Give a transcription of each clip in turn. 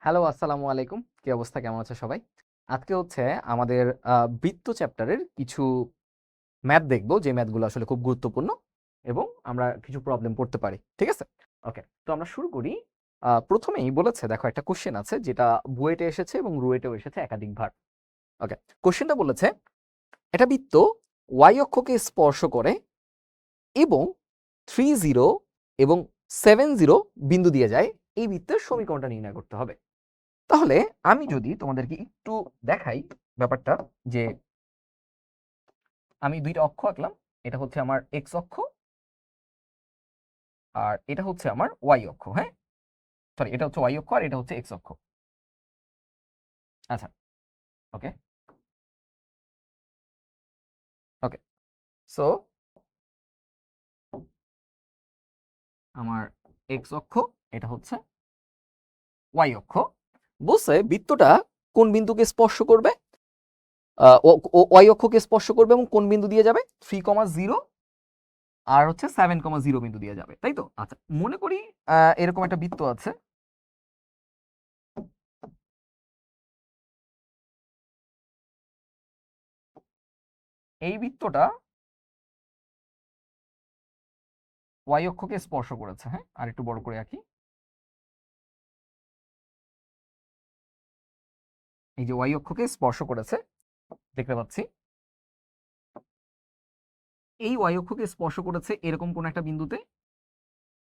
Hello, আসসালামু আলাইকুম। কি অবস্থা? কেমন আছে সবাই? আজকে হচ্ছে আমাদের বৃত্ত চ্যাপ্টারের কিছু ম্যাথ দেখব, যে ম্যাথগুলো আসলে খুব গুরুত্বপূর্ণ এবং আমরা কিছু প্রবলেম পড়তে পারি। ঠিক আছে? ওকে। তো আমরা শুরু করি। প্রথমেই বলেছে, দেখো একটা কোশ্চেন আছে যেটা বুয়েটে এসেছে এবং রুয়েটেও এসেছে একাধিকবার। ওকে। কোশ্চেনটা বলেছে, একটা বৃত্ত y অক্ষকে স্পর্শ করে এবং 30 এবং 70 বিন্দু দিয়ে যায়। এই বৃত্তের সমীকরণটা নির্ণয় করতে হবে। তাহলে আমি যদি তোমাদেরকে একটু দেখাই ব্যাপারটা, যে আমি দুইটা অক্ষ আঁকলাম। এটা হচ্ছে আমার এক্স অক্ষ আর এটা হচ্ছে আমার ওয়াই অক্ষ। হ্যাঁ, সরি, এটা হচ্ছে ওয়াই অক্ষ আর এটা হচ্ছে এক্স অক্ষ। আচ্ছা, ওকে ওকে। সো আমার এক্স অক্ষ, এটা হচ্ছে ওয়াই অক্ষ। বলছে বৃত্তটা কোন বিন্দুকে স্পর্শ করবে, ওয়াই অক্ষকে স্পর্শ করবে এবং কোন বিন্দু দিয়ে যাবে, 3,0 আর হচ্ছে 7,0 বিন্দু দিয়ে যাবে, তাই তো? আচ্ছা, মনে করি এরকম একটা বৃত্ত আছে। এই বৃত্তটা ওয়াই অক্ষকে স্পর্শ করেছে। হ্যাঁ, আর একটু বড় করে আঁকি। এই যে ওয়াই অক্ষকে স্পর্শ করেছে, দেখতে পাচ্ছি। এই ওয়াই অক্ষকে স্পর্শ করেছে এরকম কোন একটা বিন্দুতে,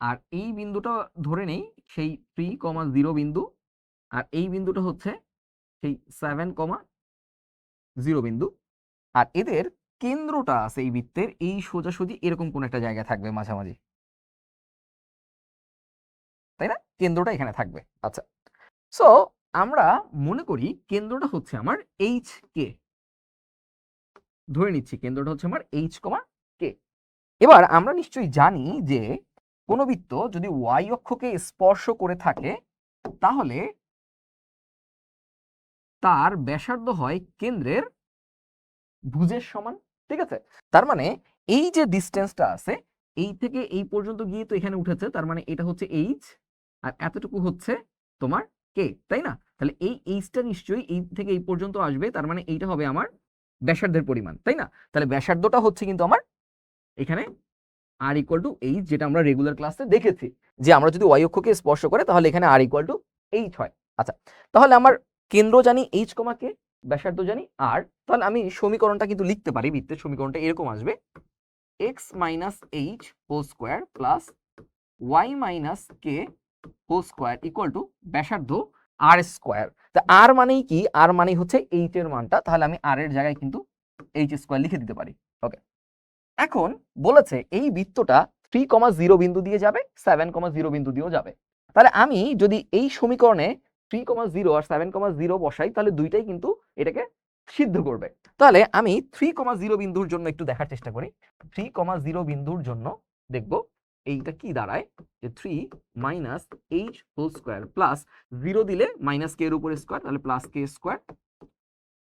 আর এই বিন্দুটা ধরে নেই সেই 3,0 বিন্দু, আর এই বিন্দুটা হচ্ছে সেই 7,0 বিন্দু। আর এদের কেন্দ্রটা আছে এই বৃত্তের এই সোজাসুজি এরকম কোন একটা জায়গায় থাকবে মাঝামাঝি, তাই না? কেন্দ্রটা এখানে থাকবে। আচ্ছা, সো আমরা মনে করি কেন্দ্রটা হচ্ছে আমার এইচ কে। ধরে নিচ্ছি কেন্দ্রটা হচ্ছে আমার এইচ কমা কে। এবার আমরা নিশ্চয়ই জানি যে কোনো বৃত্ত যদি ওয়াই অক্ষকে স্পর্শ করে থাকে তাহলে তার ব্যাসার্ধ হয় কেন্দ্রের ভুজের সমান। ঠিক আছে? তার মানে এই যে ডিস্টেন্সটা আছে, এই থেকে এই পর্যন্ত গিয়ে তো এখানে উঠেছে, তার মানে এটা হচ্ছে এইচ আর এতটুকু হচ্ছে তোমার কে, তাই না? তাহলে এই এইচটা নিশ্চয়ই এই থেকে এই পর্যন্ত আসবে, তার মানে এইটা হবে আমার ব্যাসার্ধের পরিমাণ, তাই না? তাহলে ব্যাসার্ধটা হচ্ছে কিন্তু আমার এখানে আর ইকুয়াল টু এইচ, যেটা আমরা রেগুলার ক্লাসে দেখেছি যে আমরা যদি ওয়াই অক্ষকে স্পর্শ করে তাহলে এখানে আর ইকুয়াল টু এইচ হয়। আচ্ছা, তাহলে আমার কেন্দ্র জানি এইচ কমা কে, ব্যাসার্ধ জানি আর। তাহলে আমি সমীকরণটা কিন্তু লিখতে পারি, বৃত্তের সমীকরণটা এরকম আসবে, x minus h whole square plus y minus k whole square equal to ব্যাসার্ধ আর স্কোয়ার। তা আর মানেই কি? আর মানেই হচ্ছে এইচ এর মানটা, তাহলে আমি আর এর জায়গায় কিন্তু এইচ স্কোয়ার লিখে দিতে পারি। ওকে। এখন বলেছে এই বৃত্তটা 3,0 বিন্দু দিয়ে যাবে, 7,0 বিন্দু দিয়েও যাবে। তাহলে আমি যদি এই সমীকরণে 3,0 আর 7,0 বসাই তাহলে দুইটাই কিন্তু এটাকে সিদ্ধ করবে। তাহলে আমি 3,0 বিন্দুর জন্য একটু দেখার চেষ্টা করি। 3,0 বিন্দুর জন্য দেখব এইটা কি দাঁড়ায়, যে 3 minus h whole square plus 0 দিলে মাইনাস কে এর উপর স্কোয়ার, তাহলে plus k square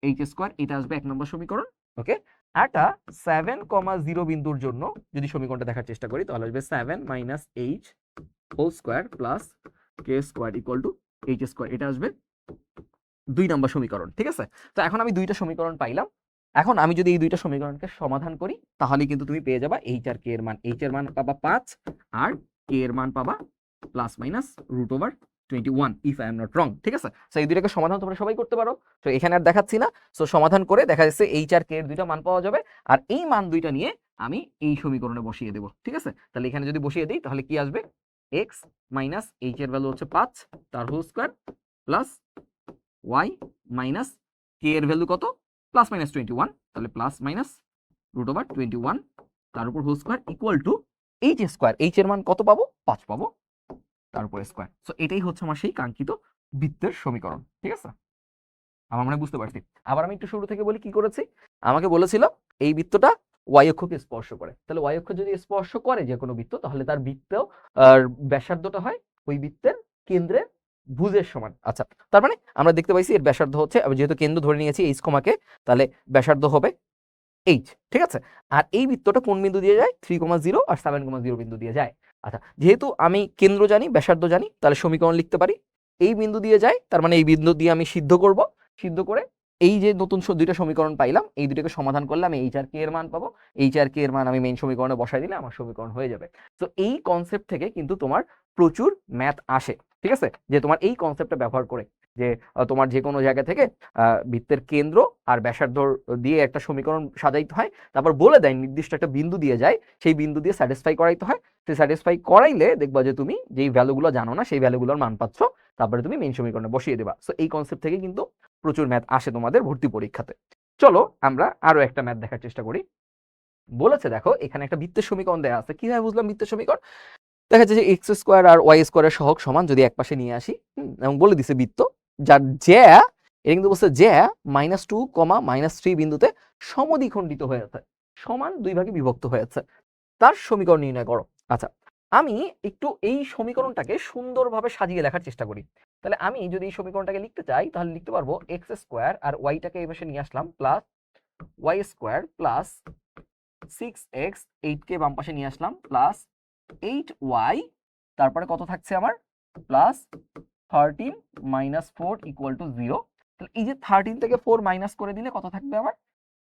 h square, এটা আসবে 1 নম্বর সমীকরণ। ওকে। একটা 7,0 বিন্দুর জন্য যদি সমীকরণটা দেখার চেষ্টা করি তাহলে আসবে 7 minus h whole square plus k square equal to h square, এটা আসবে 2 নম্বর সমীকরণ। ঠিক আছে? তো এখন আমি দুইটা সমীকরণ পাইলাম। এখন আমি যদি এই দুইটা সমীকরণকে সমাধান করি তাহলে কিন্তু তুমি পেয়ে যাবা এইচ আর কে এর মান। এইচ এর মান পাবা 5 আর কে এর মান পাবা plus minus √21 if I am not wrong. ঠিক আছে? সো এই দুইটাকে সমাধান তোমরা সবাই করতে পারো, তো এখানে আর দেখাচ্ছি না। সো সমাধান করে দেখা যাচ্ছে এইচ আর কে এর দুইটা মান পাওয়া যাবে, আর এই মান দুইটা নিয়ে আমি এই সমীকরণে বসিয়ে দেব। ঠিক আছে? তাহলে এখানে যদি বসিয়ে দিই তাহলে কি আসবে, এক্স মাইনাস এইচ এর ভ্যালু হচ্ছে 5 তার whole square plus y minus k এর ভ্যালু কত, প্লাস মাইনাস 21, তাহলে প্লাস মাইনাস √21 তার উপর whole square equal to h square. H এর মান কত পাবো, 5 পাবো, তার উপর স্কোয়ার। সো এটাই হচ্ছে আমার সেই কাঙ্ক্ষিত বৃত্তের সমীকরণ। ঠিক আছে? আমার মনে বুঝতে পারছি। আবার আমি একটু শুরু থেকে বলি কি করেছি। আমাকে বলেছিল এই বৃত্তটা ওয়াই অক্ষকে স্পর্শ করে, তাহলে ওয়াই অক্ষ যদি স্পর্শ করে যে কোনো বৃত্ত তাহলে তার বৃত্ত ব্যাসার্ধটা হয় ওই বৃত্তের কেন্দ্রের ভুজের সমান। আচ্ছা, তার মানে আমরা দেখতে পাইছি এর ব্যাসার্ধ হচ্ছে, যেহেতু কেন্দ্র ধরে নিয়েছি এইচ কমাকে, তাহলে ব্যাসার্ধ হবে এইচ। ঠিক আছে? আর এই বৃত্তটা কোন বিন্দু দিয়ে যায়, 3,0 আর 7,0 বিন্দু দিয়ে যায়। আচ্ছা, যেহেতু আমি কেন্দ্র জানি ব্যাসার্ধ জানি তাহলে সমীকরণ লিখতে পারি এই বিন্দু দিয়ে যায়, তার মানে এই বিন্দু দিয়ে আমি সিদ্ধ করব, সিদ্ধ করে এই যে নতুন দুইটা সমীকরণ পাইলাম, এই দুটোকে সমাধান করলে আমি এইচ আর কে এর মান পাবো, এইচ আর কে এর মান আমি মেইন সমীকরণে বসাই দিলে আমার সমীকরণ হয়ে যাবে। তো এই কনসেপ্ট থেকে কিন্তু তোমার প্রচুর ম্যাথ আসে, ঠিক আছে, যে তোমার এই কনসেপ্টটা ব্যবহার করে যে তোমার যে কোনো জায়গা থেকে বৃত্তের কেন্দ্র আর ব্যাসার্ধ দিয়ে একটা সমীকরণ সাজাইতে হয়, তারপর বলে দেয় নির্দিষ্ট একটা বিন্দু দিয়ে যায়, সেই বিন্দু দিয়ে স্যাটিসফাই করাইতে হয়, সেই স্যাটিসফাই করাইলে দেখবা যে তুমি যেই ভ্যালুগুলো জানো না সেই ভ্যালুগুলোর মান পাচ্ছ, তারপরে তুমি মেইন সমীকরণে বসিয়ে দেবা। সো এই কনসেপ্ট থেকে কিন্তু প্রচুর ম্যাথ আসে তোমাদের ভর্তি পরীক্ষাতে। চলো আমরা আরো একটা ম্যাথ দেখার চেষ্টা করি। বলেছে দেখো এখানে একটা বৃত্তের সমীকরণ দেওয়া আছে, কিভাবে বুঝলাম বৃত্তের সমীকরণ? দেখা যাচ্ছে যে এক্স স্কোয়ার আর ওয়াই স্কোয়ারের সহগ সমান, যদি এক পাশে নিয়ে আসি এবং বলে দিছে বৃত্ত যার জ্যা, এটা কিন্তু বলছে জ্যা -2, -3 বিন্দুতে সমদ্বিখণ্ডিত হয়েছে, সমান দুই ভাগে বিভক্ত হয়েছে, তার সমীকরণ নির্ণয় করো। আচ্ছা, আমি একটু এই সমীকরণটাকে সুন্দরভাবে সাজিয়ে লেখার চেষ্টা করি। তাহলে আমি যদি এই সমীকরণটাকে লিখতে চাই তাহলে লিখতে পারবো এক্স স্কোয়ার আর ওয়াইটাকে এই পাশে নিয়ে আসলাম, plus y square plus 6x, 8কে বাম পাশে নিয়ে আসলাম, প্লাস 8y, তারপরে কত থাকছে আমার, প্লাস 13 - 4 = 0। তাহলে এই যে 13 থেকে 4 মাইনাস করে দিলে কত থাকবে আমার,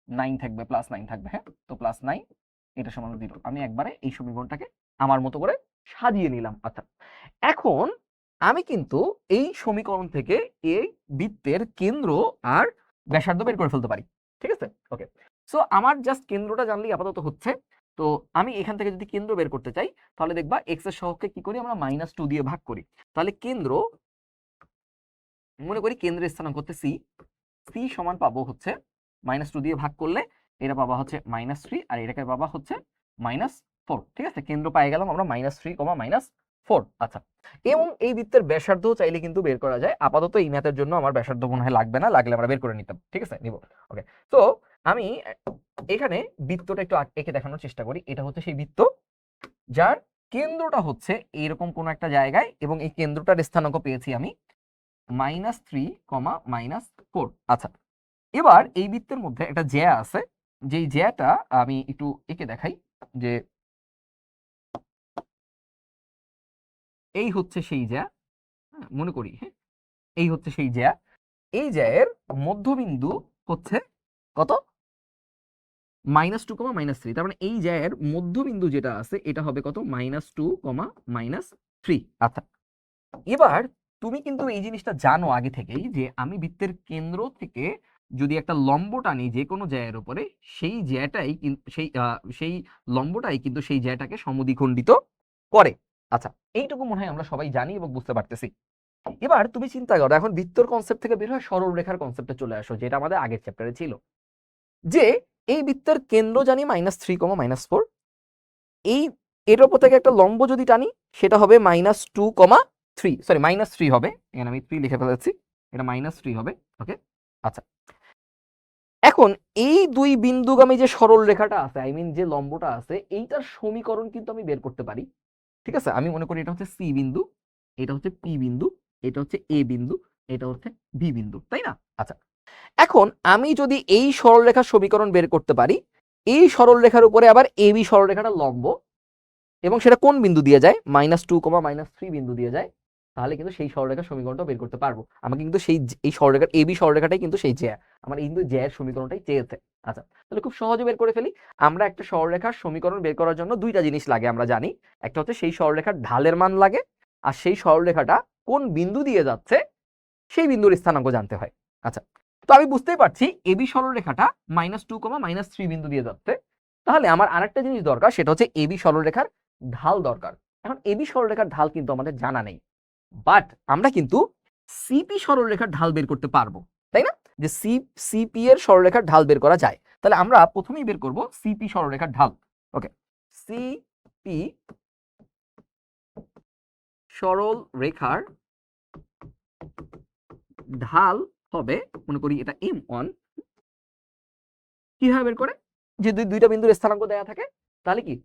9 থাকবে, প্লাস 9 থাকবে। হ্যাঁ, তো প্লাস 9 এটা সমান 0। আমি একবারে এই সমীকরণটাকে আমার মতো করে সাজিয়ে নিলাম। আচ্ছা, এখন আমি কিন্তু এই সমীকরণ থেকে এই বৃত্তের কেন্দ্র আর ব্যাসার্ধ বের করে ফেলতে পারি, ঠিক আছে। ওকে, সো আমার জাস্ট কেন্দ্রটা জানলেই আপাতত হচ্ছে। তো আমি এখান থেকে যদি কেন্দ্র বের করতে চাই তাহলে দেখবা এক্স এর সহগকে কি করি আমরা, -2 দিয়ে ভাগ করি। তাহলে কেন্দ্র, মনে করি কেন্দ্রের স্থানাঙ্ক হচ্ছে সি, সি সমান পাবো হচ্ছে -2 দিয়ে ভাগ করলে এটা পাবা হচ্ছে -3 আর এটাকে পাবা হচ্ছে -4, ঠিক আছে। কেন্দ্র পাই গেলাম আমরা -3, -4। আচ্ছা, এবং এই বৃত্তের ব্যাসার্ধ চাইলে কিন্তু বের করা যায়। আপাতত এই ম্যাথের জন্য আমার ব্যাসার্ধ মনে হয় লাগবে না, লাগলে আমরা বের করে নিতাম, ঠিক আছে, নিব। ওকে, তো আমি এখানে বৃত্তটা একটু এঁকে দেখানোর চেষ্টা করি। এটা হচ্ছে সেই বৃত্ত যার কেন্দ্রটা হচ্ছে এরকম কোন একটা জায়গায়, এবং এই কেন্দ্রটার স্থানাঙ্ক পেয়েছি আমি -3, -4। আচ্ছা, এবার এই বৃত্তের মধ্যে একটা জ্যা আছে, যেই জ্যাটা আমি একটু এঁকে দেখাই, যে এই হচ্ছে সেই জ্যা, মনে করি, হ্যাঁ, এই হচ্ছে সেই জ্যা। এই জ্যায়ের মধ্যবিন্দু হচ্ছে কত, -2, -3। তার মানে এই জ্যায়ের মধ্যবিন্দু যেটা আছে এটা হবে কত, -2, -3। আচ্ছা, এবার তুমি কিন্তু এই জিনিসটা জানো আগে থেকেই যে আমি বৃত্তের কেন্দ্র থেকে যদি একটা লম্ব টানি যে কোনো জ্যায়ের উপরে, সেই জ্যাটাই কিন্তু সেই লম্বটাই কিন্তু সেই জ্যাটাকে সমদ্বিখণ্ডিত করে। আচ্ছা, এইটুকু মনে হয় আমরা সবাই জানি এবং বুঝতে পারতেছি। এবার তুমি চিন্তা করো, এখন বৃত্তর কনসেপ্ট থেকে বের হয় সরল রেখার কনসেপ্টে চলে আসো, যেটা আমাদের আগের চ্যাপ্টারে ছিল, যে এই বৃত্তের কেন্দ্র জানি -3, -4, এই এর উপর থেকে একটা লম্ব যদি টানি সেটা হবে -2, 3, সরি -3 হবে, এখানে আমি 3 লিখে ফেলেছি, এটা -3 হবে। ওকে, আচ্ছা, এখন এই দুই বিন্দুগামী যে সরল রেখাটা আছে, আই মিন যে লম্বটা আছে, এইটার সমীকরণ কিন্তু আমি বের করতে পারি, ঠিক আছে। আমি মনে করি এটা হচ্ছে সি বিন্দু, এটা হচ্ছে পি বিন্দু, এটা হচ্ছে এ বিন্দু, এটা হচ্ছে বি বিন্দু, তাই না? আচ্ছা, এখন আমি যদি এই সরলরেখার সমীকরণ বের করতে পারি, এই সরলরেখার উপরে আবার এ বি সরলরেখাটা লম্ব, এবং সেটা কোন বিন্দু দিয়ে যায়, -2, -3 বিন্দু দিয়ে যায়, তাহলে কিন্তু সেই সরলরেখার সমীকরণটা বের করতে পারবো। আমাকে কিন্তু সেই এই সরলরেখার এবি সরলরেখাটাই কিন্তু সেই জ্যা, আমার কিন্তু জ্যায়ের সমীকরণটাই চেয়েছে। আচ্ছা, তাহলে খুব সহজে বের করে ফেলি। আমরা একটা সরলরেখার সমীকরণ বের করার জন্য দুইটা জিনিস লাগে আমরা জানি, একটা হচ্ছে সেই সরলরেখার ঢালের মান লাগে, আর সেই সরলরেখাটা কোন বিন্দু দিয়ে যাচ্ছে সেই বিন্দুর স্থানাঙ্ক জানতে হয়। আচ্ছা, তো আমি বুঝতেই পারছি এবি সরলরেখাটা -2, -3 বিন্দু দিয়ে যাচ্ছে, তাহলে আমার আরেকটা জিনিস দরকার, সেটা হচ্ছে এবি সরলরেখার ঢাল দরকার। এখন এবি সরলরেখার ঢাল কিন্তু আমাদের জানা নেই, বাট আমরা কিন্তু সিপি সরলরেখার ঢাল বের করতে পারবো, তাই না? যে সিপি এর সরলরেখার ঢাল বের করা যায়। তাহলে আমরা প্রথমেই বের করব সিপি সরলরেখার ঢাল। ওকে, সিপি সরল রেখার ঢাল হবে, মনে করি এটা m1। কিভাবে বের করে, যে দুইটা বিন্দুর স্থানাঙ্ক দেয়া থাকে, তাহলে কি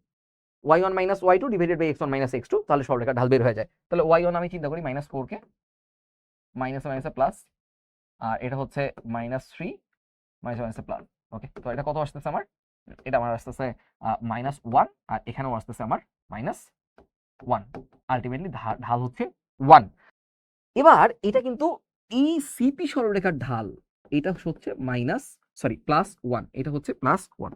y1 - y2 divided by x1 - x2, তাহলে সরলরেখার ঢাল বের হয়ে যায়। তাহলে y1 আমি চিন্তা করি -4 কে, মাইনাসে মাইনাসে প্লাস, আর এটা হচ্ছে -3, মাইনাসে মাইনাসে প্লাস। ওকে, তো এটা কত আসতেছে আমার, এটা আমার আসতেছে -1, আর এখানেও আসতেছে আমার -1। আলটিমেটলি ঢাল হচ্ছে 1। এবার এটা কিন্তু এই সিপি সরলরেখার ঢাল, এটা হচ্ছে +1, এটা হচ্ছে +1।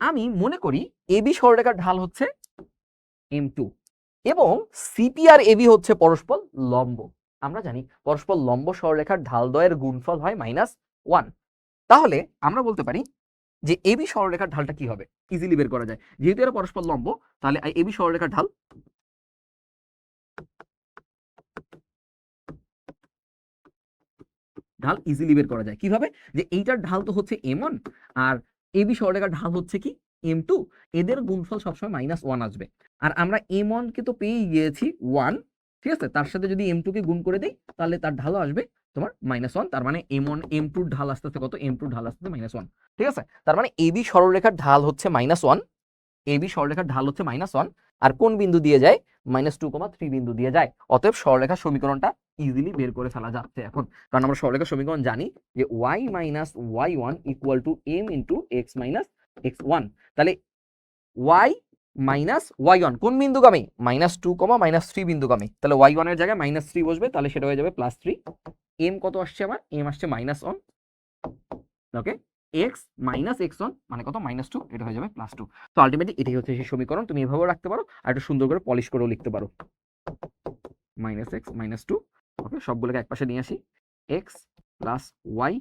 আমি মনে করি এবি সরলরেখার ঢাল হচ্ছে m2 এবং সিপি আর এবি হচ্ছে পরস্পর লম্ব। আমরা জানি পরস্পর লম্ব সরলরেখার ঢালদ্বয়ের গুণফল হয় -1। তাহলে আমরা বলতে পারি যে এবি সরলরেখার ঢালটা কি হবে, ইজিলি বের করা যায়। যেহেতু এরা পরস্পর লম্ব, তাহলে এবি সরলরেখার ঢাল ইজিলি বের করা যায় কিভাবে, যে এইটার ঢাল তো হচ্ছে m1 আর এবি সরলরেখার ঢাল হচ্ছে কি m2, এদের গুণফল সবসময় -1 আসবে। আর আমরা m1 কে তো পেয়ে গিয়েছি 1, ঠিক আছে, তার সাথে যদি m2 কে গুণ করে দেই তাহলে তার ঢালও আসবে তোমার -1। তার মানে m2 ঢাল আসতেছে কত, m2 ঢাল আসতেছে -1, ঠিক আছে। তার মানে এবি সরলরেখার ঢাল হচ্ছে -1, এবি সরলরেখার ঢাল হচ্ছে -1, আর কোন বিন্দু দিয়ে যায়, -2,3 বিন্দু দিয়ে যায়। অতএব সরলরেখার সমীকরণটা ইজিলি বের করে ফেলা যাচ্ছে এখন, কারণ আমরা সরলরেখার সমীকরণ জানি যে y - y1 = m × x - x1। তাহলে y - y1 কোন বিন্দুগামী, -2, -3 বিন্দুগামী। তাহলে y1 এর জায়গায় -3 বসবে, তাহলে সেটা হয়ে যাবে +3। m কত আসছে আমার, m আসছে -1, ওকে। x - x1 মানে কত, -2, এটা হয়ে যাবে +2। তো আলটিমেটলি এটাই হচ্ছে সেই সমীকরণ। তুমি এভাবেও রাখতে পারো, আর একটু সুন্দর করে পলিশ করেও লিখতে পারো। -x - 2, ওকে, সবগুলোকে একপাশে নিয়ে আসি। x + y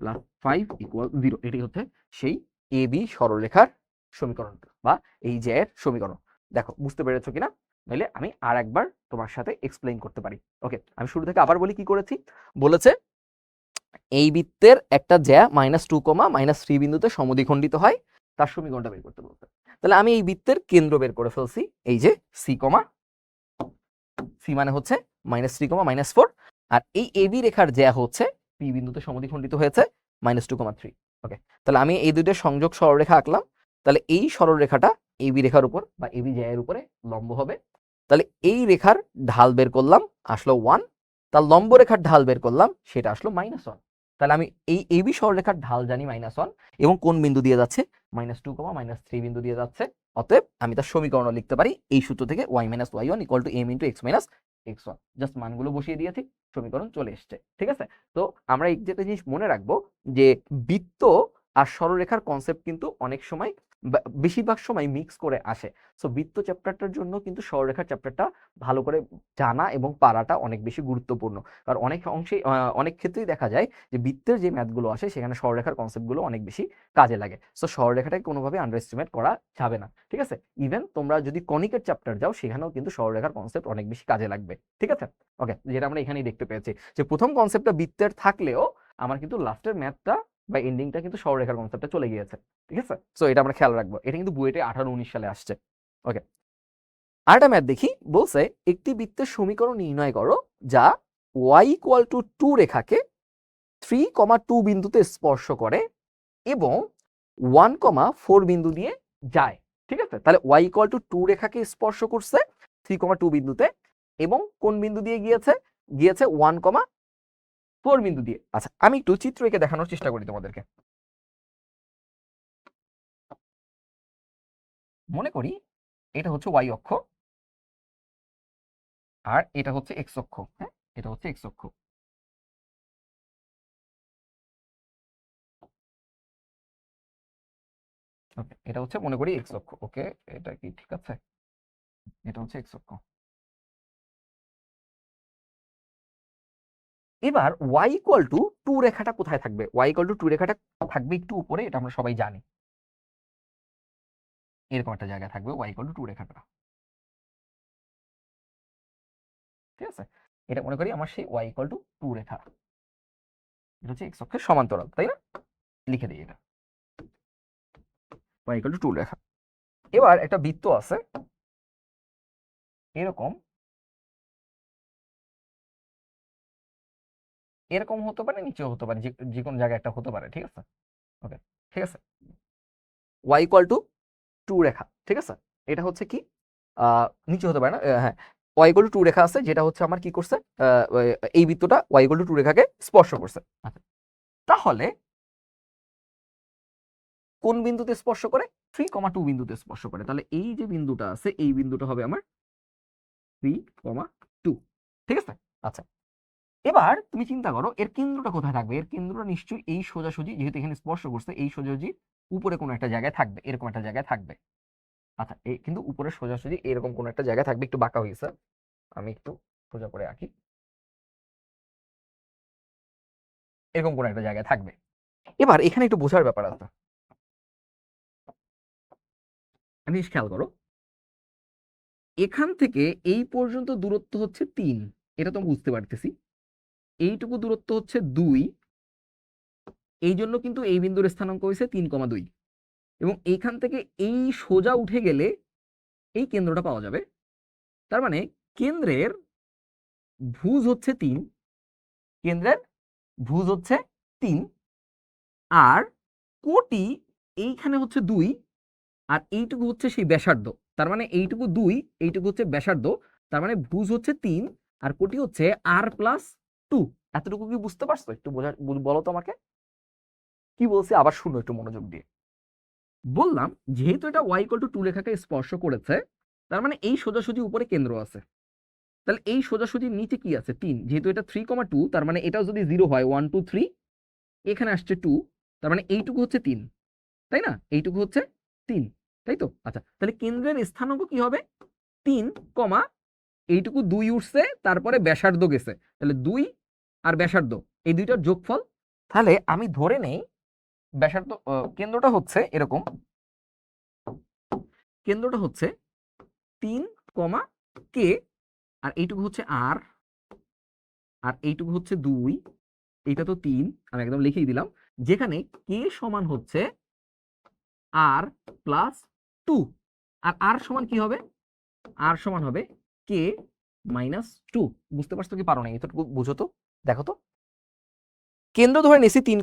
+ 5 = 0। এটাই হচ্ছে সেই এবি সরলরেখার সমীকরণ বা এই যে এর সমীকরণ। দেখো বুঝতে পেরেছো কিনা, নাহলে আমি আর একবার তোমার সাথে এক্সপ্লেইন করতে পারি। ওকে, আমি শুরু থেকে আবার বলি কি করেছি। বলেছে এই বৃত্তের একটা জ্যা -2, -3 বিন্দুতে সমদ্বিখণ্ডিত হয়, তার সমীকরণটা বের করতে বলতে। তাহলে আমি এই বৃত্তের কেন্দ্র বের করে ফেলছি, এই যে সি মানে হচ্ছে -3, -4, আর এই এবি রেখার জ্যা হচ্ছে পি বিন্দুতে সমদ্বিখণ্ডিত হয়েছে -2,3। ওকে, তাহলে আমি এই দুইটার সংযোগ সরলরেখা আঁকলাম। তাহলে এই সরলরেখাটা এবি রেখার উপর বা এবি জ্যায়ের উপরে লম্ব হবে। তাহলে এই রেখার ঢাল বের করলাম, আসলো 1। তার লম্ব রেখার ঢাল বের করলাম, সেটা আসলো -1। তাহলে আমি এই এবি সরলরেখার ঢাল জানি -1 এবং কোন বিন্দু দিয়ে যাচ্ছে, -2, -3 বিন্দু দিয়ে যাচ্ছে। অতএব আমি তার সমীকরণ লিখতে পারি এই সূত্র থেকে y - y1 = m × x - x1। Just মানগুলো বসিয়ে দিয়েছি, সমীকরণ চলে এসছে, ঠিক আছে। তো আমরা এই যেটা জিনিস মনে রাখবো যে বৃত্ত আর সরলরেখার কনসেপ্ট কিন্তু অনেক সময় বেশিরভাগ সময় মিক্স করে আসে। সো বৃত্ত চ্যাপ্টারটার জন্য কিন্তু সরলরেখার চ্যাপ্টারটা ভালো করে জানা এবং পারাটা অনেক বেশি গুরুত্বপূর্ণ। কারণ অনেক অংশেই অনেক ক্ষেত্রেই দেখা যায় যে বৃত্তের যে ম্যাথগুলো আসে সেখানে সরলরেখার কনসেপ্টগুলো অনেক বেশি কাজে লাগে। সো সরলরেখাটাকে কোনোভাবে আন্ডার এস্টিমেট করা যাবে না, ঠিক আছে। ইভেন তোমরা যদি কনিকের চ্যাপ্টার যাও সেখানেও কিন্তু সরলরেখার কনসেপ্ট অনেক বেশি কাজে লাগবে, ঠিক আছে। ওকে, যেটা আমরা এখানেই দেখতে পেয়েছি যে প্রথম কনসেপ্টটা বৃত্তের থাকলেও আমার কিন্তু লাস্টের ম্যাথটা বা এন্ডিংটা কিন্তু সরলরেখার কনসেপ্টটা চলে গিয়েছে, ঠিক আছে। সো এটা আমরা খেয়াল রাখবো, এটা কিন্তু বুয়েটে 18-19 সালে আসছে। ওকে, আরেকটা ম্যাথ দেখি। বলছে একটি বৃত্তের সমীকরণ নির্ণয় করো যা y = 2 রেখাকে 3, 2 বিন্দুতে স্পর্শ করে এবং 1, 4 বিন্দু দিয়ে যায়, ঠিক আছে। তাহলে y = 2 রেখাকে স্পর্শ করছে 3, 2 বিন্দুতে এবং কোন বিন্দু দিয়ে গিয়েছে, 1, 4 বিন্দু দিয়ে। আচ্ছা, আমি একটু চিত্র এঁকে দেখানোর চেষ্টা করি তোমাদেরকে। মনে করি এটা হচ্ছে y অক্ষ আর এটা হচ্ছে x অক্ষ। হ্যাঁ, এটা হচ্ছে x অক্ষ। ওকে, এটা হচ্ছে মনে করি x অক্ষ। ওকে, এটা কি ঠিক আছে, এটা হচ্ছে x অক্ষ। এবার y = 2 রেখাটা কোথায় থাকবে, y = 2 রেখাটা থাকবে একটু উপরে, এটা আমরা সবাই জানি। এরকম একটা জায়গায় থাকবে y = 2 রেখাটা, ঠিক আছে। এটা মনে করি আমার সেই y = 2 রেখা, এটা হচ্ছে x অক্ষের সমান্তরাল, তাই না। লিখে দিই এটা y = 2 রেখা। এবার একটা বৃত্ত আছে এরকম, এরকম হতে পারে, নিচেও হতে পারে, যে কোনো জায়গায় একটা হতে পারে, ঠিক আছে। ওকে, ঠিক আছে, y = 2 রেখা, ঠিক আছে। এটা হচ্ছে কি নিচে হতে পারে না, হ্যাঁ, y = 2 রেখা আছে, যেটা হচ্ছে আমার কি করছে, এই বৃত্তটা y = 2 রেখাকে স্পর্শ করছে। আচ্ছা, তাহলে কোন বিন্দুতে স্পর্শ করে, 3, 2 বিন্দুতে স্পর্শ করে। তাহলে এই যে বিন্দুটা আছে এই বিন্দুটা হবে আমার 3, 2। ঠিক আছে? আচ্ছা, এবার তুমি চিন্তা করো এর কেন্দ্রটা কোথায় থাকবে। এর কেন্দ্রটা নিশ্চয়ই এই সোজাসুজি, যেহেতু এখানে স্পর্শ করছে, এই সোজাসুজি উপরে কোনো একটা জায়গায় থাকবে, এরকম একটা জায়গায় থাকবে। আচ্ছা, এই কিন্তু উপরে সোজাসুজি এরকম কোনো একটা জায়গায় থাকবে, একটু বাঁকা হয়েছে, আমি একটু সোজা করে আঁকি, এরকম কোনো একটা জায়গায় থাকবে। এবার এখানে একটু বোঝার ব্যাপার আছে, জিনিস খেয়াল করো, এখান থেকে এই পর্যন্ত দূরত্ব হচ্ছে 3, এটা তো বুঝতে পারতেছি। এইটুকু দূরত্ব হচ্ছে 2, এই জন্য কিন্তু এই বিন্দুর স্থানাঙ্ক হয়েছে 3,2, এবং এইখান থেকে এই সোজা উঠে গেলে এই কেন্দ্রটা পাওয়া যাবে। তার মানে কেন্দ্রের ভুজ হচ্ছে 3, কেন্দ্রের ভুজ হচ্ছে 3, আর কোটি এইখানে হচ্ছে 2, আর এইটুকু হচ্ছে সেই ব্যাসার্ধ। তার মানে এইটুকু 2, এইটুকু হচ্ছে ব্যাসার্ধ, তার মানে ভুজ হচ্ছে 3 আর কোটি হচ্ছে r+2। এতটুকু কি বুঝতে পারছো? একটু বলো তো আমাকে কি বলছি, আবার শুনো একটু মনোযোগ দিয়ে। বললাম যেহেতু এটা y=2 রেখাকে স্পর্শ করেছে, তার মানে এই সোজাসুজি উপরে কেন্দ্র আছে। তাহলে এই সোজাসুজির নিচে কি আছে? 3। যেহেতু এটা 3,2, তার মানে এটাও যদি 0 হয়, 1 2 3, এখানে আসছে 2, তার মানে এইটুকু হচ্ছে 3, তাই না? এইটুকু হচ্ছে 3, তাই তো? আচ্ছা, তাহলে কেন্দ্রের স্থানাঙ্ক কি হবে? 3, এইটুকু 2 উঠছে, তারপরে ব্যাসার্ধ গেছে, তাহলে 2 আর ব্যাসার্ধ এই দুইটার যোগফল। তাহলে আমি ধরে নেই ব্যাসার্ধ, কেন্দ্রটা হচ্ছে এরকম, কেন্দ্রটা হচ্ছে 3, কে, আর এইটুকু হচ্ছে আর, আর এইটুকু হচ্ছে 2, এইটা তো 3, আমি একদম লিখেই দিলাম, যেখানে কে সমান হচ্ছে r+2, আর আর সমান কি হবে? আর সমান হবে k-2। বুঝতে পারছো কি পারো না? এতটুকু বুঝো তো, দেখো তো। কেন্দ্র ধরে নিছি 3,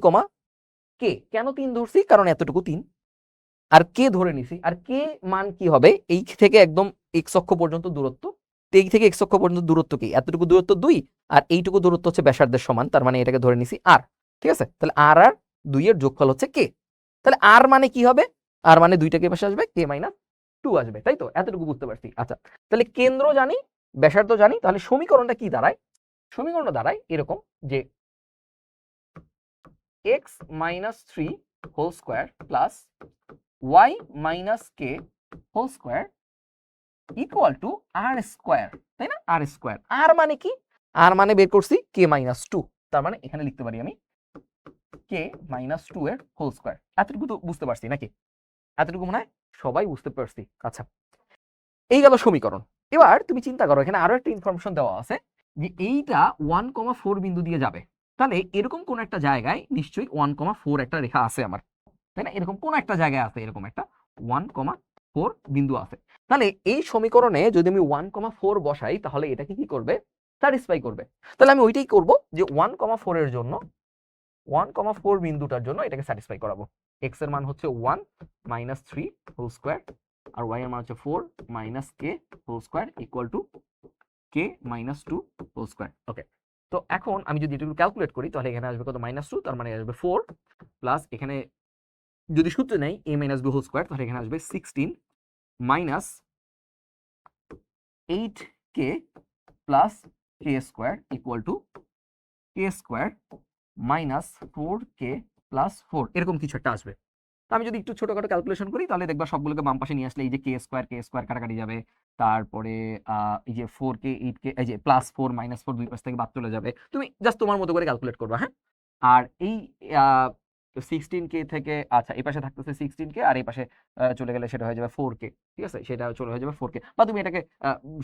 কে, কেন 3 ধরছি? কারণ এতটুকু 3, আর কে ধরে নিছি, আর কে মান কি হবে? এই থেকে একদম এক্স অক্ষ পর্যন্ত দূরত্ব, এই থেকে এক্স অক্ষ পর্যন্ত দূরত্ব কি? এতটুকু দূরত্ব 2, আর এইটুকু দূরত্ব হচ্ছে ব্যাসার্ধের সমান, তার মানে এটাকে ধরে নিছি আর। ঠিক আছে? তাহলে আর আর 2 এর যোগফল হচ্ছে কে। তাহলে আর মানে কি হবে? আর মানে 2টাকে পাশে আসবে, k-2 আসবে, তাই তো? এতটুকু বুঝতে পারছি। আচ্ছা, তাহলে কেন্দ্র জানি, ব্যাসার্ধ জানি, তাহলে সমীকরণটা কি দাঁড়ায়? সমীকরণটা দাঁড়ায় এরকম যে x-3 whole square plus y-k whole square equal to r square, তাই না? আর স্কয়ার, আর মানে কি? আর মানে বের করছি k-2, তার মানে এখানে লিখতে পারি আমি k-2 এর হোল স্কয়ার। এতটুকু তো বুঝতে পারছি নাকি? এতটুকু মনে হয় সবাই বুঝতে পারছি। আচ্ছা, এই গেল সমীকরণ। এবার তুমি চিন্তা করো, এখানে আরো একটা ইনফরমেশন দেওয়া আছে যে এইটা 1,4 বিন্দু দিয়ে যাবে। তাহলে এরকম কোন একটা জায়গায় নিশ্চয়ই 1,4 একটা রেখা আছে আমার, তাই না? এরকম কোন একটা জায়গায় আছে, এরকম একটা 1,4 বিন্দু আছে। তাহলে এই সমীকরণে যদি আমি 1,4 বসাই, তাহলে এটাকে কি করবে? স্যাটিসফাই করবে। তাহলে আমি ওইটাই করব যে 1,4 এর জন্য, 1,4 বিন্দুটার জন্য এটাকে স্যাটিসফাই করাবো। x এর মান হচ্ছে 1 - 3 হোল স্কয়ার, আর y এর মান হচ্ছে 4 - k whole square equal to k-2 whole square. Okay, তো এখন আমি যদি এটা ক্যালকুলেট করি, তাহলে এখানে আসবে কত? -2, তার মানে আসবে 4, প্লাস এখানে যদি সূত্রে নেই a-b হোল স্কয়ার, তাহলে এখানে আসবে 16 minus 8k plus k square equal two k square minus 4k plus 4, এরকম কিছু একটা আসবে। তো আমি যদি একটু ছোটখাটো ক্যালকুলেশন করি, তাহলে দেখবা সবগুলোকে বাম পাশে নিয়ে আসলে এই যে k স্কয়ার কাটাকাটি যাবে, তারপরে এই যে 4k 8k, এই যে +4 -4 দুই পাশ থেকে বাদ চলে যাবে। তুমি জাস্ট তোমার মতো করে ক্যালকুলেট করবা, হ্যাঁ? আর এই 16k থেকে, আচ্ছা, এই পাশে থাকতেছে 16k, আর এই পাশে চলে গেলে সেটা হয়ে যাবে 4k। ঠিক আছে? সেটা চলে হয়ে যাবে 4k, বা তুমি এটাকে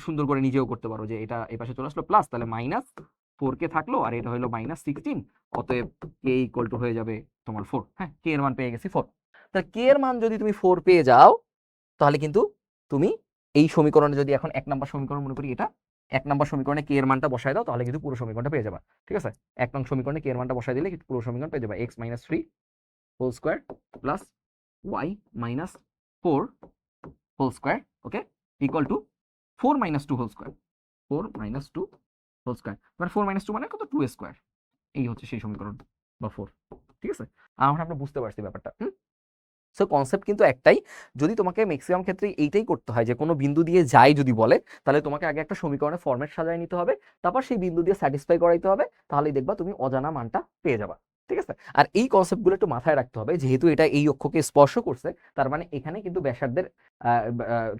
সুন্দর করে নিজেও করতে পারো যে এটা এই পাশে চলে আসলো প্লাস, তাহলে -4k থাকলো, আর এটা হলো -16, অতএব k ইকুয়াল টু হয়ে যাবে তোমার 4। হ্যাঁ, k এর মান পেয়ে গেছি 4। তাহলে k এর মান যদি তুমি 4 পেয়ে যাও, তাহলে কিন্তু তুমি এই সমীকরণে, যদি এখন 1 নম্বর সমীকরণ মনে করি, এটা 1 নম্বর সমীকরণে k এর মানটা বসায় দাও, তাহলে কিন্তু পুরো সমীকরণটা পেয়ে যাবে। ঠিক আছে? 1 নং সমীকরণে k এর মানটা বসায় দিলে পুরো সমীকরণ পেয়ে যাবে, x - 3 whole square plus y - 4 whole square, okay, equal to 4 - 2 whole square, 4 - 2 whole square. মানে 4 - 2 মানে কত? 2 স্কয়ার। এই হচ্ছে সেই সমীকরণ বা 4। ঠিক আছে? আমরা বুঝতে পারছি ব্যাপারটা। সো কনসেপ্ট কিন্তু একটাই, যদি তোমাকে ম্যাক্সিমাম ক্ষেত্রে এইটাই করতে হয় যে কোনো বিন্দু দিয়ে যাই যদি বলে, তাহলে তোমাকে আগে একটা সমীকরণের ফরম্যাট সাজায় নিতে হবে, তারপর সেই বিন্দু দিয়ে স্যাটিসফাই করাইতে হবে, তাহলেই দেখবা তুমি অজানা মানটা পেয়ে যাবা। ঠিক আছে, আর এই কনসেপ্টগুলো একটু মাথায় রাখতে হবে, যেহেতু এটা এই অক্ষকে স্পর্শ করছে, তার মানে এখানে কিন্তু ব্যাসার্ধের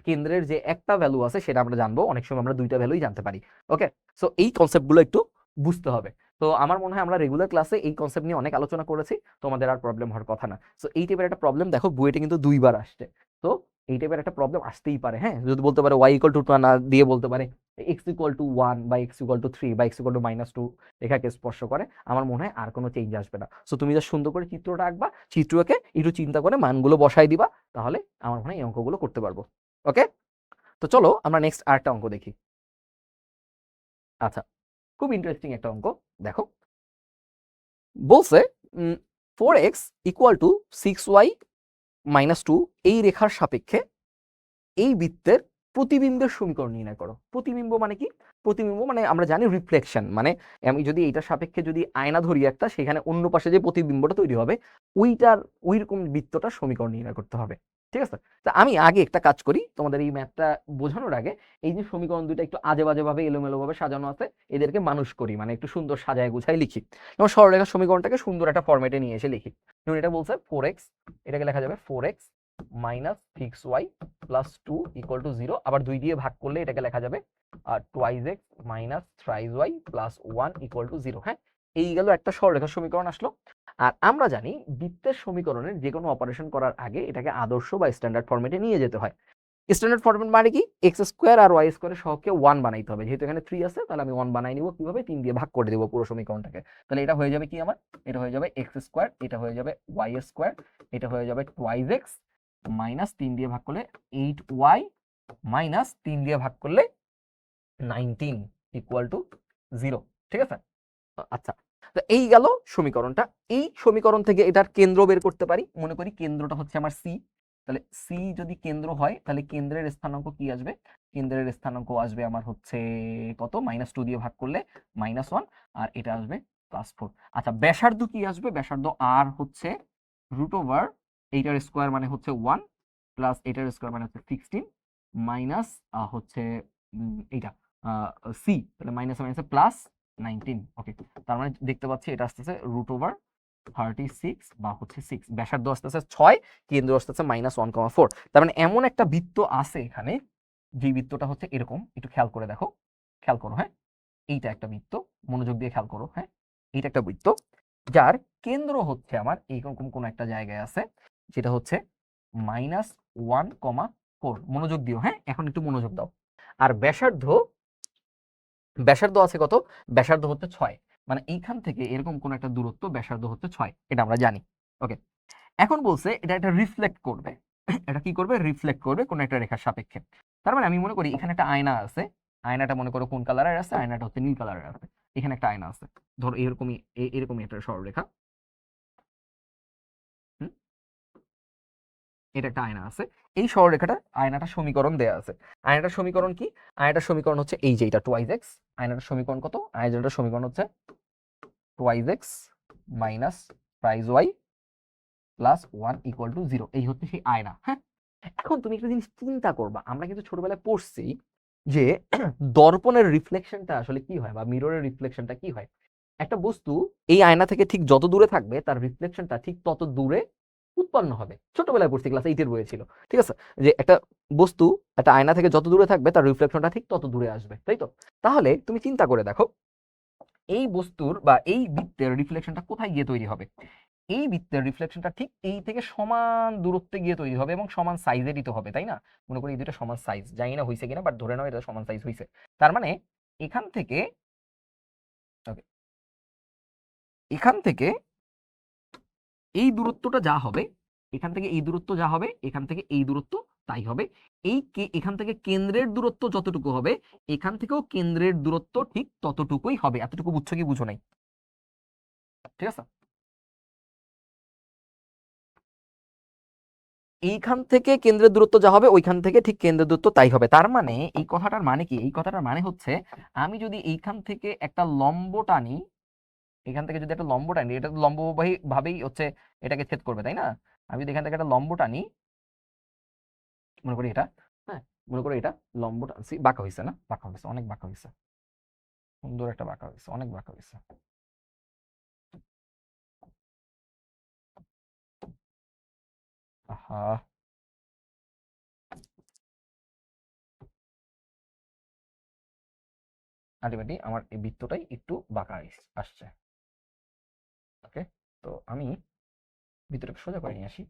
কেন্দ্রের যে একটা ভ্যালু আছে সেটা আমরা জানবো, অনেক সময় আমরা দুইটা ভ্যালুই জানতে পারি। ওকে, সো এই কনসেপ্টগুলো একটু বুঝতে হবে। তো আমার মনে হয় আমরা রেগুলার ক্লাসে এই কনসেপ্ট নিয়ে অনেক আলোচনা করেছি, তোমাদের আর প্রবলেম হওয়ার কথা না। সো এই টাইপের একটা প্রবলেম দেখো বুয়েটে কিন্তু 2বার আসছে, তো এই টাইপের একটা প্রবলেম আসতেই পারে। হ্যাঁ, যদি বলতে পারে y = 2 না দিয়ে বলতে পারে x = 1 বা x = 3 বা x = -2 রেখাকে স্পর্শ করে, আমার মনে হয় আর কোনো চেঞ্জ আসবে না। সো তুমি যা সুন্দর করে চিত্রটা আঁকবা, চিত্রকে একটু চিন্তা করে মানগুলো বসাই দিবা, তাহলে আমার মনে হয় এই অঙ্কগুলো করতে পারবো। ওকে, তো চলো আমরা নেক্সট আরেকটা অঙ্ক দেখি। আচ্ছা, খুব ইন্টারেস্টিং একটা অঙ্ক। দেখো বলছে 4x = 6y - 2 এই রেখার সাপেক্ষে এই বৃত্তের প্রতিবিম্বের সমীকরণ নির্ণয় করো। প্রতিবিম্ব মানে কি? প্রতিবিম্ব মানে আমরা জানি রিফ্লেকশন, মানে আমি যদি এইটার সাপেক্ষে যদি আয়না ধরি একটা, সেখানে অন্য পাশে যে প্রতিবিম্বটা তৈরি হবে ওইটার ওইরকম বৃত্তটার সমীকরণ নির্ণয় করতে হবে। ঠিক আছে, তা আমি আগে একটা কাজ করি তোমাদের এই ম্যাথটা বোঝানোর আগে, এই যে সমীকরণ দুইটা একটু আজে বাজে ভাবে এলোমেলো ভাবে সাজানো আছে, এদেরকে মানুষ করি, মানে একটু সুন্দর সাজায় গুছাই লিখি। যেমন সরলরেখার সমীকরণটাকে সুন্দর একটা ফরম্যাটে নিয়ে এসে লিখি। যেমন এটা বলছে 4x, এটাকে লেখা যাবে 4x - 6y + 2 = 0, আবার 2 দিয়ে ভাগ করলে এটাকে লেখা যাবে 2x - 3y + 1 = 0। হ্যাঁ, এই গেল একটা সরলরেখার সমীকরণ আসলো। আর আমরা জানি বৃত্তের সমীকরণের যে কোনো অপারেশন করার আগে এটাকে আদর্শ বা স্ট্যান্ডার্ড ফরম্যাটে নিয়ে যেতে হয়। স্ট্যান্ডার্ড ফরম্যাট মানে কি? x² আর y² সহগকে 1 বানাইতে হবে। যেহেতু এখানে 3 আছে, তাহলে আমি 1 বানাই নিব কিভাবে? 3 দিয়ে ভাগ করে দেব পুরো সমীকরণটাকে। তাহলে এটা হয়ে যাবে কি আমার? এটা হয়ে যাবে x², এটা হয়ে যাবে y², এটা হয়ে যাবে 2x - 3 দিয়ে ভাগ করলে 8y - 3 দিয়ে ভাগ করলে 19 = 0। ঠিক আছে, আচ্ছা, তো এই গেল সমীকরণটা। এই সমীকরণ থেকে এটার কেন্দ্র বের করতে পারি। মনে করি কেন্দ্রটা হচ্ছে আমার সি, তাহলে সি যদি কেন্দ্র হয় তাহলে কেন্দ্রের স্থানাঙ্ক কি আসবে? কেন্দ্রের স্থানাঙ্ক আসবে আমার হচ্ছে কত? -2 দিয়ে ভাগ করলে -1, আর এটা আসবে +4। আচ্ছা, ব্যাসার্ধ কি আসবে? ব্যাসার্ধ আর হচ্ছে √, এইটার স্কোয়ার মানে হচ্ছে 1 প্লাস এটার স্কোয়ার মানে হচ্ছে 16 মাইনাস হচ্ছে এইটা সি, তাহলে মাইনাসে মাইনাসে +19। ওকে, তার মানে দেখতে পাচ্ছি এটা আসতেছে √36 বা হচ্ছে 6, ব্যাসার্ধ আসতেছে 6, কেন্দ্র আসতেছে -1,4। তার মানে এমন একটা বৃত্ত আছে এখানে, যে বৃত্তটা হচ্ছে এরকম, একটু খেয়াল করে দেখো, খেয়াল করো। হ্যাঁ, এইটা একটা বৃত্ত, মনোযোগ দিয়ে খেয়াল করো। হ্যাঁ, এইটা একটা বৃত্ত যার কেন্দ্র হচ্ছে আমার এইরকম কোন একটা জায়গায় আছে, যেটা হচ্ছে -1,4। মনোযোগ দিও। হ্যাঁ, এখন একটু মনোযোগ দাও। আর ব্যাসার্ধ, ব্যাসার্ধ আছে কত? ব্যাসার্ধ হচ্ছে 6, মানে এইখান থেকে এরকম কোন একটা দূরত্ব, ব্যাসার্ধ হচ্ছে 6, এটা আমরা জানি। ওকে, এখন বলছে এটা একটা রিফ্লেক্ট করবে। এটা কি করবে? রিফ্লেক্ট করবে কোন একটা রেখার সাপেক্ষে। তার মানে আমি মনে করি এখানে একটা আয়না আছে, আয়নাটা মনে করো কোন কালারের আছে? আয়নাটা হচ্ছে নীল কালারের আছে। এখানে একটা আয়না আছে, ধরো এরকমই এরকমই একটা সরলরেখা। হুম, এটা একটা আয়না আছে। এই সরলরেখাটা আয়নাটার সমীকরণ দেয়া আছে। আয়নাটার সমীকরণ কি? আয়নাটার সমীকরণ হচ্ছে এই যে এটা 2x। আয়নাটার সমীকরণ কত? আয়নাটার সমীকরণ হচ্ছে 2x - 5y + 1 = 0। এই হচ্ছে সেই আয়না। হ্যাঁ, এখন তুমি একটা জিনিস চিন্তা করবা, আমরা কিন্তু ছোটবেলায় পড়ছি যে দর্পণের রিফ্লেকশনটা আসলে কি হয়, বা মিররের রিফ্লেকশনটা কি হয়। একটা বস্তু এই আয়না থেকে ঠিক যত দূরে থাকবে তার রিফ্লেকশনটা ঠিক তত দূরে উৎপন্ন হবে। ছোটবেলায় পড়ছি, ক্লাস 8 এর বইয়ে ছিল। ঠিক আছে, যে একটা বস্তু একটা আয়না থেকে যত দূরে থাকবে তার রিফ্লেকশনটা ঠিক তত দূরে আসবে, তাই তো? তাহলে তুমি চিন্তা করে দেখো, এই বস্তুর বা এই বৃত্তের রিফ্লেকশনটা কোথায় গিয়ে তৈরি হবে? এই বৃত্তের রিফ্লেকশনটা ঠিক এই থেকে সমান দূরত্বে গিয়ে তৈরি হবে এবং সমান সাইজেরই তো হবে, তাই না? মনে করি এই দুটো সমান সাইজ, জানি না হয়েছে কিনা, বাট ধরে নাও এটা সমান সাইজ হয়েছে। তার মানে এখান থেকে okay, এখান থেকে এই দূরত্বটা যা হবে, এখান থেকে এই দূরত্ব যা হবে, এখান থেকে এই দূরত্ব তাই হবে। এখান থেকে কেন্দ্রের দূরত্ব যতটুকু হবে, এখান থেকেও কেন্দ্রের দূরত্ব ঠিক ততটুকুই হবে। এতটুকু বুঝছো কি বুঝো নাই? ঠিক আছে, এইখান থেকে কেন্দ্রের দূরত্ব যা হবে ওইখান থেকে ঠিক কেন্দ্রের দূরত্ব তাই হবে। তার মানে এই কথাটার মানে কি? এই কথাটার মানে হচ্ছে আমি যদি এইখান থেকে একটা লম্ব টানি, এখান থেকে যদি একটা লম্ব টানি, এটা তো লম্ববাহী ভাবেই হচ্ছে এটাকে ছেদ করবে, তাই না? আমি যদি এখান থেকে একটা লম্ব টানি, মনে করি এটা, হ্যাঁ মনে করি এটা লম্ব টানছি, বাঁকা হয়েছে না, বাঁকা হয়েছে, অনেক বাঁকা হয়েছে, সুন্দর একটা বাঁকা হয়েছে, অনেক বাঁকা হয়েছে। আহা, আলটিমেটলি আমার এই বৃত্তটাই একটু বাঁকা আসছে। ওকে, তো আমি বৃত্তটাকে সোজা করে নিয়ে আসি।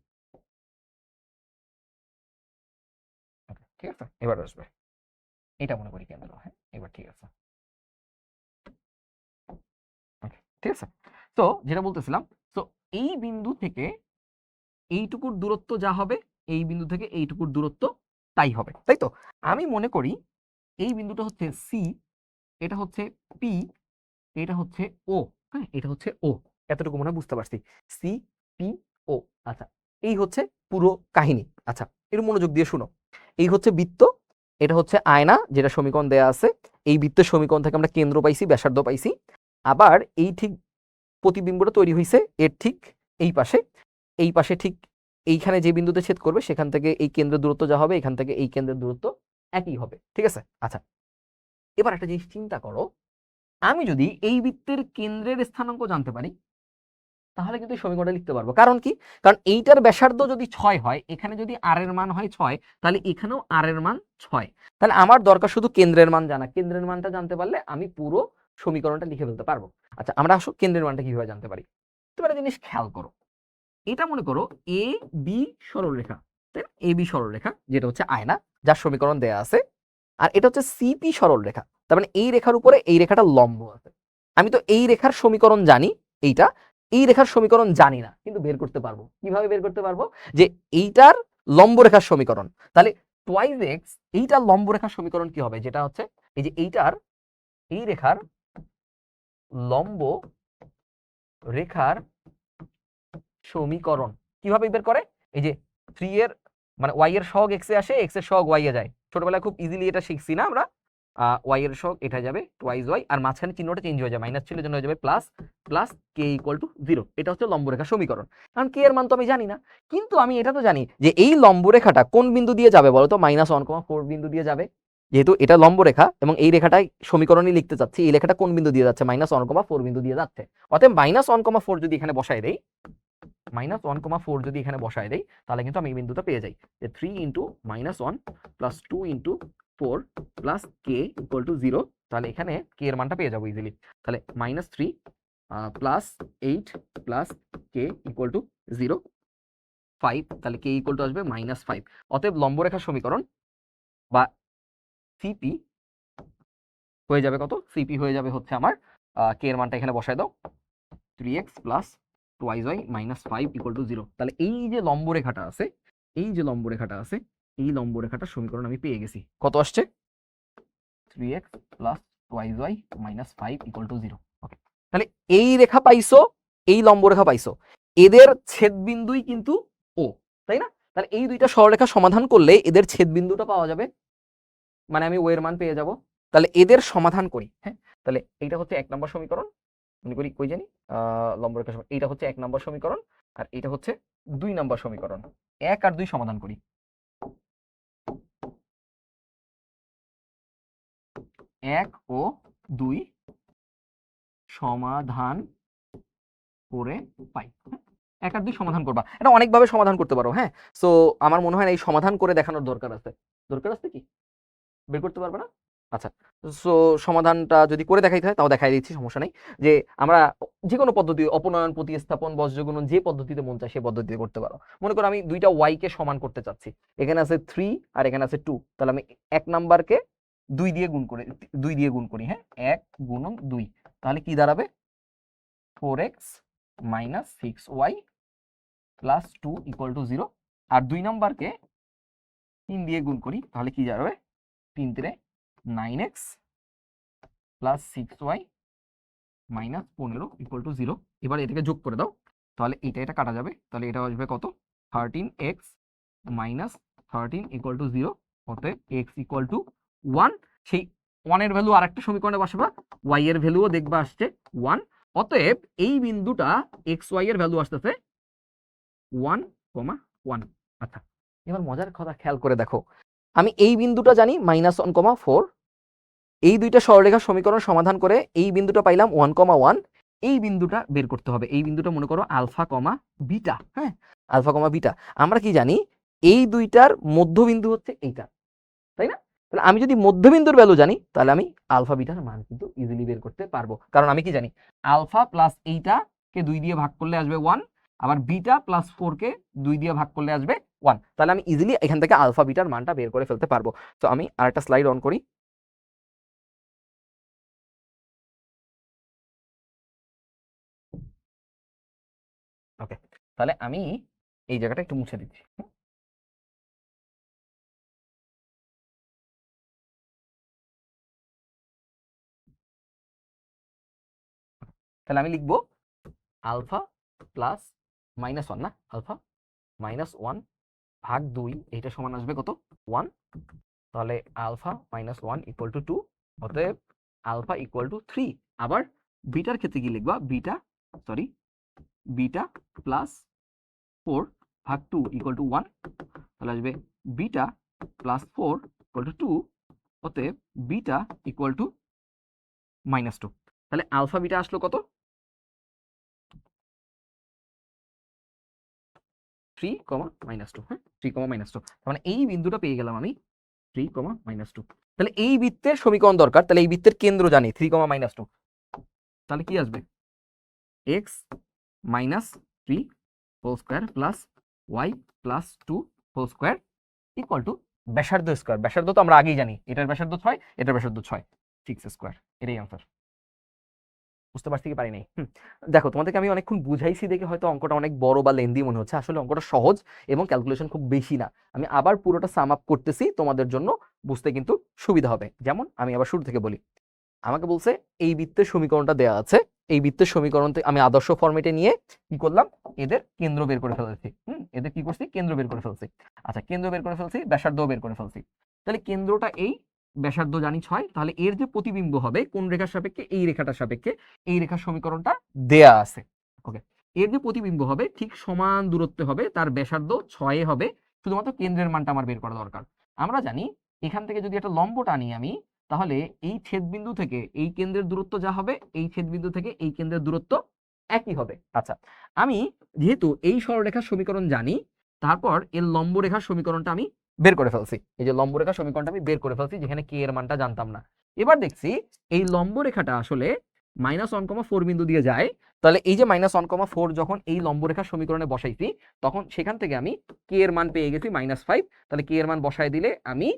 ওকে, ঠিক আছে, এবার আসবে এটা মনে করি কেন্দ্র। হ্যাঁ, এবার ঠিক আছে। ওকে, ঠিক আছে। তো যেটা বলতেছিলাম, তো এই বিন্দু থেকে এইটুকুর দূরত্ব যা হবে, এই বিন্দু থেকে এইটুকুর দূরত্ব তাই হবে, তাই তো? আমি মনে করি এই বিন্দুটা হচ্ছে সি, এটা হচ্ছে পি, এটা হচ্ছে ও, হ্যাঁ এটা হচ্ছে ও। এতটুকু মনে হয় বুঝতে পারছি, সি পি ও। আচ্ছা, এই হচ্ছে পুরো কাহিনী। আচ্ছা, একটু মনোযোগ দিয়ে শুনো। এই হচ্ছে বৃত্ত, এটা হচ্ছে আয়না, যেটা সমীকরণ দেয়া আছে। এই বৃত্তের সমীকরণ থেকে আমরা কেন্দ্র পাইছি, ব্যাসার্ধ পাইছি। আবার এই ঠিক প্রতিবিম্বটা তৈরি হয়েছে এর ঠিক এই পাশে, এই পাশে ঠিক এইখানে যে বিন্দুতে ছেদ করবে সেখান থেকে এই কেন্দ্রের দূরত্ব যা হবে, এখান থেকে এই কেন্দ্রের দূরত্ব একই হবে, ঠিক আছে? আচ্ছা, এবার একটা জিনিস চিন্তা করো, আমি যদি এই বৃত্তের কেন্দ্রের স্থানাঙ্ক জানতে পারি, তাহলে কিন্তু এই সমীকরণটা লিখতে পারবো। কারণ কি? কারণ এইটার ব্যাসার্ধ যদি 6 হয়, এখানে যদি আর এর মান হয় 6, তাহলে এখানেও আর এর মান 6। তাহলে আমার দরকার শুধু কেন্দ্রের মান জানা। কেন্দ্রের মানটা জানতে পারলে আমি পুরো সমীকরণটা লিখে ফেলতে পারবো। আচ্ছা, আমরা আসলে কেন্দ্রের মানটা কিভাবে জানতে পারি? তোমরা একটা জিনিস খেয়াল করো, এটা মনে করো এ বি সরলরেখা, তাই না? এ বি সরলরেখা, যেটা হচ্ছে আয়না, যার সমীকরণ দেয়া আছে। আর এটা হচ্ছে সিপি সরলরেখা, তার মানে এই রেখার উপরে এই রেখাটা লম্ব আছে। আমি তো এই রেখার সমীকরণ জানি, এইটা, এই রেখার সমীকরণ জানি না, কিন্তু বের করতে পারবো। কিভাবে বের করতে পারবো? যে এইটার লম্ব রেখার সমীকরণ, তাহলে টুয়াইস এক্স, এইটার লম্ব রেখার সমীকরণ কি হবে? যেটা হচ্ছে এই যে এইটার, এই রেখার লম্ব রেখার সমীকরণ কিভাবে বের করে? এই যে 3 এর মানে y এর সহগ x এ আসে, x এর সহগ y এ যায়। ছোটবেলায় খুব ইজিলি এটা শিখছি না আমরা? y এর সহগ এটা যাবে টুয়াইস y, আর মাঝখানে চিহ্নটা চেঞ্জ হয়ে যায়, মাইনাস ছিল জন্য হয়ে যাবে plus, plus k equal to 0। এটা হচ্ছে লম্বরেখার সমীকরণ। কারণ k এর মান তো আমি জানি না, কিন্তু আমি এটা তো জানি যে এই লম্বরেখাটা কোন বিন্দু দিয়ে যাবে বলো তো? -1,4 বিন্দু দিয়ে যাবে। যেহেতু এটা লম্বরেখা এবং এই রেখাটাই সমীকরণই লিখতে চাচ্ছি, এই রেখাটা কোন বিন্দু দিয়ে যাচ্ছে? -1,4 বিন্দু দিয়ে যাচ্ছে। অতএব -1,4 যদি এখানে বসাই দেই, -1,4 যদি এখানে বসায় দেই, তাহলে কিন্তু আমি এই বিন্দুটা পেয়ে যাই যে 3 × -1 plus 2 × 4 plus k equal to 0। তাহলে এখানে k এর মানটা পেয়ে যাবো ইজিলি। তাহলে -3 plus 8 plus k equal to 0, 5। তাহলে k ইকুয়াল টু আসবে -5। অতএব লম্বরেখার সমীকরণ বা সিপি হয়ে যাবে কত? সিপি হয়ে যাবে হচ্ছে আমার, k এর মানটা এখানে বসায় দাও, 3x plus twice y minus 5 equal to 0। তাহলে এই যে লম্বরেখাটা আছে, এই যে লম্বরেখাটা আছে, এই লম্বরেখাটার সমীকরণ আমি পেয়ে গেছি। কত আসছে? 3x plus twice y minus 5 equal to 0। ওকে, তাহলে এই রেখা পাইছো, এই লম্বরেখা পাইছো, এদের ছেদবিন্দুই কিন্তু ও, তাই না? তাহলে এই দুইটা সরলরেখা সমাধান করলে এদের ছেদবিন্দুটা পাওয়া যাবে, মানে আমি ও এর মান পেয়ে যাব। তাহলে এদের সমাধান করি। হ্যাঁ, তাহলে এইটা হচ্ছে 1 নম্বর সমীকরণ, মনে করি কই জানি লম্বরেখা সমীকরণ, এইটা হচ্ছে 1 নম্বর সমীকরণ, আর এটা হচ্ছে 2 নম্বর সমীকরণ। 1 আর 2 সমাধান করি। 1 ও 2 সমাধান করে পাই। 1 আর 2 সমাধান করবা, এটা অনেকভাবে সমাধান করতে পারো। হ্যাঁ, সো আমার মনে হয় না এই সমাধান করে দেখানোর দরকার আছে। দরকার আছে কি? বের করতে পারবে না? আচ্ছা, সো সমাধানটা যদি করে দেখাইতে হয় তাও দেখাই দিচ্ছি, সমস্যা নেই। যে আমরা যে কোনো পদ্ধতি, অপনয়ন, প্রতিস্থাপন, বজ্রগুণন, যে পদ্ধতিতে মন চায় সেই পদ্ধতিতে করতে পারো। মনে করো আমি দুইটা y কে সমান করতে চাচ্ছি, এখানে আছে 3 আর এখানে আছে 2, তাহলে আমি 1 নাম্বারকে 2 দিয়ে গুণ করি। হ্যাঁ, 1 গুণন 2, তাহলে কি দাঁড়াবে? 4x minus 6y plus 2 equal to 0। আর 2 নাম্বারকে 3 দিয়ে গুণ করি, তাহলে কি দাঁড়াবে? 3 × 9x plus 6y minus 15 equal to 0। এবার এটাকে যোগ করে দাও, তাহলে এটা কাটা যাবে, তাহলে এটা আসবে কত? 13x minus 13 equal to 0। অতএব x ইকুয়াল টু 1। সেই 1 এর ভ্যালু আরেকটা সমীকরণে বসাবা, y এর ভ্যালুও দেখবা আসছে 1। অতএব এই বিন্দুটা xy এর ভ্যালু আসতেছে 1 কমা 1। আচ্ছা, এবার মজার কথা খেয়াল করে দেখো, আমি এই বিন্দুটা জানি -1,4। এই দুইটা সরলরেখার সমীকরণ সমাধান করে এই বিন্দুটা পাইলাম 1,1। এই বিন্দুটা বের করতে হবে। এই বিন্দুটা মনে করো আলফা কমা বিটা। হ্যাঁ, আলফা কমা বিটা। আমরা কি জানি এই দুইটার মধ্যবিন্দু হচ্ছে এইটা, তাই না? তাহলে আমি যদি মধ্যবিন্দুর ভ্যালু জানি তাহলে আমি আলফা বিটার মান কিন্তু ইজিলি বের করতে পারবো। কারণ আমি কি জানি আলফা প্লাস এইটাকে 2 দিয়ে ভাগ করলে আসবে 1, আবার বিটা প্লাস 4 কে 2 দিয়ে ভাগ করলে আসবে 1। তাহলে আমি ইজিলি এখান থেকে আলফা বিটার মানটা বের করে ফেলতে পারবো। তো আমি আরেকটা স্লাইড অন করি। ওকে, তাহলে আমি এই জায়গাটা একটু মুছে দিচ্ছি। তাহলে আমি লিখবো আলফা প্লাস -1 না, আলফা -1 ভাগ 2, এইটা সমান আসবে কত? 1। তাহলে আলফা -1 ইকুয়াল টু 2, অতএব আলফা ইকুয়াল টু 3। আবার বিটার ক্ষেত্রে কি লিখবা? বিটা প্লাস 4 ভাগ 2 ইকুয়াল টু 1। তাহলে আসবে বিটা প্লাস 4 ইকুয়াল টু 2, অতএব বিটা ইকুয়াল টু -2। তাহলে আলফা বিটা আসলো কত? 3, -2। হ্যাঁ, 3, -2। তার মানে এই বিন্দুটা পেয়ে গেলাম আমি 3, -2। তাহলে এই বৃত্তের সমীকরণ দরকার। তাহলে এই বৃত্তের কেন্দ্র জানি 3, -2। তাহলে কি আসবে? x -3 whole square plus y প্লাস 2 হোল স্কোয়ার ইকুয়াল টু ব্যাসার্ধ স্কোয়ার। ব্যাসার্ধ তো আমরা আগেই জানি, এটার ব্যাসার্ধ 6, এটার ব্যাসার্ধ 6, 6 স্কোয়ার। এটাই আনসার। বুঝতে পারছি কি পারি নাই? দেখো, তোমাদেরকে আমি অনেকক্ষণ বুঝাইছি দেখে হয়তো অঙ্কটা অনেক বড় বা লেন্দি মনে হচ্ছে। আসলে অঙ্কটা সহজ এবং ক্যালকুলেশন খুব বেশি না। আমি আবার পুরোটা সাম আপ করতেছি তোমাদের জন্য, বুঝতে কিন্তু সুবিধা হবে। যেমন আমি আবার শুরু থেকে বলি। আমাকে বলছে এই বৃত্তের সমীকরণটা দেওয়া আছে। এই বৃত্তের সমীকরণ আমি আদর্শ ফরম্যাটে নিয়ে কি করলাম? এদের কেন্দ্র বের করে ফেলছি। এদের কি করছি? কেন্দ্র বের করে ফেলছি। আচ্ছা, কেন্দ্র বের করে ফেলছি, ব্যাসার্ধ বের করে ফেলছি। তাহলে কেন্দ্রটা এই, ব্যাসার্ধ জানি 6। তাহলে এর যে প্রতিবিম্ব হবে কোন রেখার সাপেক্ষে? এই রেখাটার সাপেক্ষে। এই রেখার সমীকরণটা দেয়া আছে। ওকে, এর যে প্রতিবিম্ব হবে ঠিক সমান দূরত্বে হবে, তার ব্যাসার্ধ 6 হবে। শুধুমাত্র কেন্দ্রের মানটা আমার বের করা দরকার। আমরা জানি এখান থেকে যদি একটা লম্ব টানি আমি, তাহলে এই ছেদবিন্দু থেকে এই কেন্দ্রের দূরত্ব যা হবে, এই ছেদবিন্দু থেকে এই কেন্দ্রের দূরত্ব একই হবে। আচ্ছা, আমি যেহেতু এই সরলরেখার সমীকরণ জানি, তারপর এর লম্ব রেখার সমীকরণটা আমি বের করে ফেলছি। এই যে লম্ব রেখার সমীকরণটা আমি বের করে ফেলছি, যেখানে কে এর মানটা জানতাম না। এবার দেখছি এই লম্ব রেখাটা আসলে -1,4 বিন্দু দিয়ে যায়। তাহলে এই যে -1,4 যখন এই লম্ব রেখার সমীকরণে বসাইছি, তখন সেখান থেকে আমি কে এর মান পেয়ে গেছি -5। তাহলে কে এর মান বসায় দিলে আমি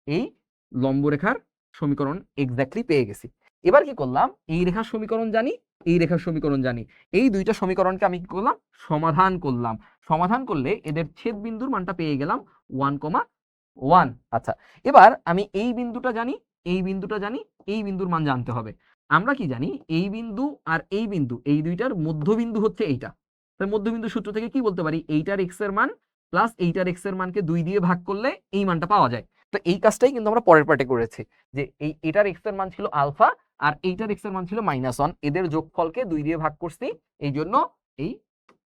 এই লম্ব রেখার সমীকরণ এক্স্যাক্টলি পেয়ে গেছি। এবার কি করলাম? এই রেখার সমীকরণ জানি, এই রেখার সমীকরণ জানি, এই দুইটা সমীকরণকে আমি কি করলাম? সমাধান করলাম। সমাধান করলে এদের ছেদ বিন্দুর মানটা পেয়ে গেলাম 1,1। আচ্ছা, এবার আমি এই বিন্দুটা জানি, এই বিন্দুটা জানি, এই বিন্দুর মান জানতে হবে। আমরা কি জানি? এই বিন্দু আর এই বিন্দু, এই দুইটার মধ্যবিন্দু হচ্ছে এইটা। তাহলে মধ্যবিন্দু সূত্র থেকে কি বলতে পারি? এইটার x এর মান প্লাস এইটার x এর মানকে 2 দিয়ে ভাগ করলে এই মানটা পাওয়া যায়। তো এই কাজটাই কিন্তু আমরা পরের পার্টে করেছি, যে এটার x এর মান ছিল আলফা আর এইটার x এর মান ছিল -1। এদের যোগফলকে 2 দিয়ে ভাগ করছি, এই জন্য এই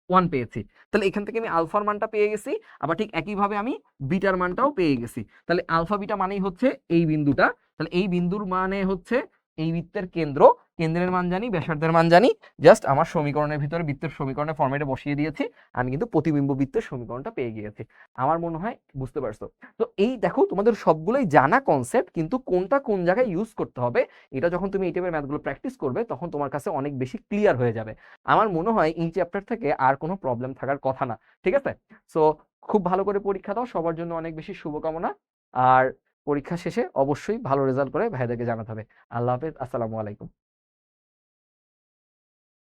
1 পেয়েছি। তাহলে এখান থেকে আমি আলফার মানটা পেয়ে গেছি, আবার ঠিক একইভাবে আমি বিটার মানটাও পেয়ে গেছি। তাহলে আলফা বিটা মানেই হচ্ছে এই বিন্দুটা। তাহলে এই বিন্দুর মানে হচ্ছে এই বৃত্তের কেন্দ্র। কেন্দ্রের মান জানি, ব্যাসার্ধের মান জানি, জাস্ট আমার সমীকরণের ভিতরে বৃত্তের সমীকরণের ফরম্যাটে বসিয়ে দিয়েছি। আমি কিন্তু প্রতিবিম্ব বৃত্তের সমীকরণটা পেয়ে গিয়েছি। আমার মনে হয় বুঝতে পারছো। তো এই দেখো, তোমাদের সবগুলোই জানা কনসেপ্ট, কিন্তু কোনটা কোন জায়গায় ইউজ করতে হবে এটা যখন তুমি এই টাইপের ম্যাথগুলো প্র্যাকটিস করবে, তখন তোমার কাছে অনেক বেশি ক্লিয়ার হয়ে যাবে। আমার মনে হয় এই চ্যাপ্টার থেকে আর কোনো প্রবলেম থাকার কথা না। ঠিক আছে? সো খুব ভালো করে পরীক্ষা দাও, সবার জন্য অনেক বেশি শুভকামনা। আর পরীক্ষা শেষে অবশ্যই ভালো রেজাল্ট করে ভাইদেরকে জানাতে হবে। আল্লাহ হাফেজ, আসসালামু আলাইকুম।